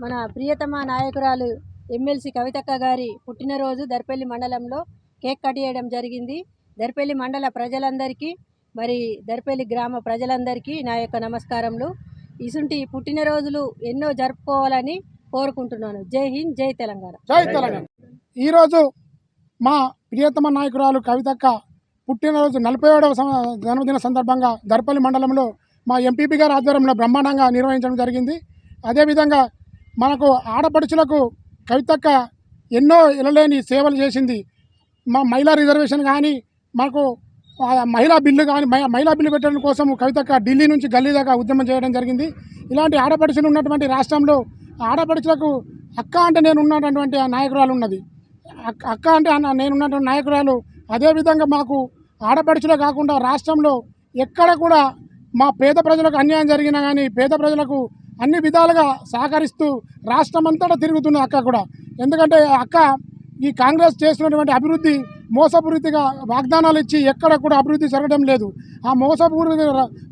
మన ప్రియతమ నాయకురాలు ఎమ్మెల్సీ కవితక్క గారి పుట్టినరోజు దర్పల్లి మండలంలో కేక్ కట్ చేయడం జరిగింది. దర్పల్లి మండల ప్రజలందరికీ మరి దర్పల్లి గ్రామ ప్రజలందరికీ నా యొక్క నమస్కారములు. ఇసుంటి పుట్టినరోజులు ఎన్నో జరుపుకోవాలని కోరుకుంటున్నాను. జై హింద్, జై తెలంగాణ. జై తెలంగాణ. ఈరోజు మా ప్రియతమ నాయకురాలు కవితక్క పుట్టినరోజు 47వ జన్మదిన సందర్భంగా దర్పల్లి మండలంలో మా ఎంపీపీ గారి ఆధ్వర్యంలో బ్రహ్మాండంగా నిర్వహించడం జరిగింది. అదేవిధంగా మనకు ఆడపడుచులకు కవితక్క ఎన్నో ఎనలేని సేవలు చేసింది. మా మహిళా రిజర్వేషన్ కానీ, మనకు మహిళా బిల్లు కానీ, మహిళా బిల్లు పెట్టడం కోసం కవితక్క ఢిల్లీ నుంచి గల్లీ దాకా ఉద్యమం చేయడం జరిగింది. ఇలాంటి ఆడపడుచులు ఉన్నటువంటి రాష్ట్రంలో ఆడపడుచులకు అక్క అంటే నేను ఉన్నటువంటి నాయకురాలు ఉన్నది. అక్క అంటే నేనున్నటువంటి నాయకురాలు. అదేవిధంగా మాకు ఆడపడుచులే కాకుండా రాష్ట్రంలో ఎక్కడ కూడా మా పేద ప్రజలకు అన్యాయం జరిగినా కానీ పేద ప్రజలకు అన్ని విధాలుగా సహకరిస్తూ రాష్ట్రమంతటా తిరుగుతున్న అక్క కూడా. ఎందుకంటే అక్క ఈ కాంగ్రెస్ చేస్తున్నటువంటి అభివృద్ధి మోసపూరితగా వాగ్దానాలు ఇచ్చి ఎక్కడ కూడా అభివృద్ధి జరగడం లేదు. ఆ మోసపూరిత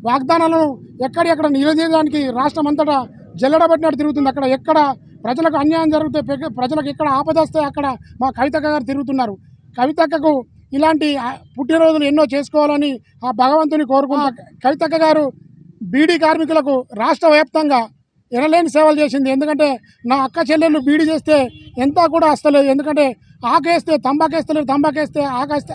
వాగ్దానాలను ఎక్కడెక్కడ నిలదీయడానికి రాష్ట్రం అంతటా జల్లడబట్టినట్టు తిరుగుతుంది. అక్కడ ఎక్కడ ప్రజలకు అన్యాయం జరిగితే, ప్రజలకు ఎక్కడ ఆపద వస్తే అక్కడ మా కవితక్క గారు తిరుగుతున్నారు. కవితక్కకు ఇలాంటి పుట్టినరోజులు ఎన్నో చేసుకోవాలని ఆ భగవంతుని కోరుకుంటా. కవితక్క గారు బీడీ కార్మికులకు రాష్ట్ర వ్యాప్తంగా ఎనలేని సేవలు చేసింది. ఎందుకంటే నా అక్క చెల్లెళ్ళు బీడీ చేస్తే ఎంత కూడా వస్తలేదు. ఎందుకంటే ఆకేస్తే తంబాకేస్తలేదు, తంబాకేస్తే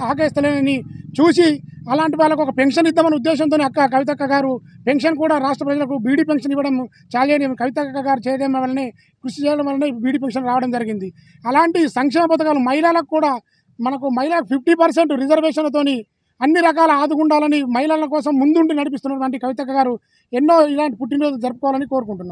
ఆకేస్తలేని చూసి అలాంటి వాళ్ళకు ఒక పెన్షన్ ఇద్దామనే ఉద్దేశంతో అక్క కవితక్క గారు పెన్షన్ కూడా రాష్ట్ర ప్రజలకు బీడీ పెన్షన్ ఇవ్వడం చాలా కవితక్క గారు చేయడం వల్లనే, కృషి చేయడం వల్లనే బీడీ పెన్షన్ రావడం జరిగింది. అలాంటి సంక్షేమ పథకాలు మహిళలకు కూడా మనకు మహిళలకు 50% రిజర్వేషన్లతోని అన్ని రకాల ఆదుకుండాలని మహిళల కోసం ముందుండి నడిపిస్తున్నటువంటి కవితక్క గారు ఎన్నో ఇలాంటి పుట్టినరోజు జరుపుకోవాలని కోరుకుంటున్నాను.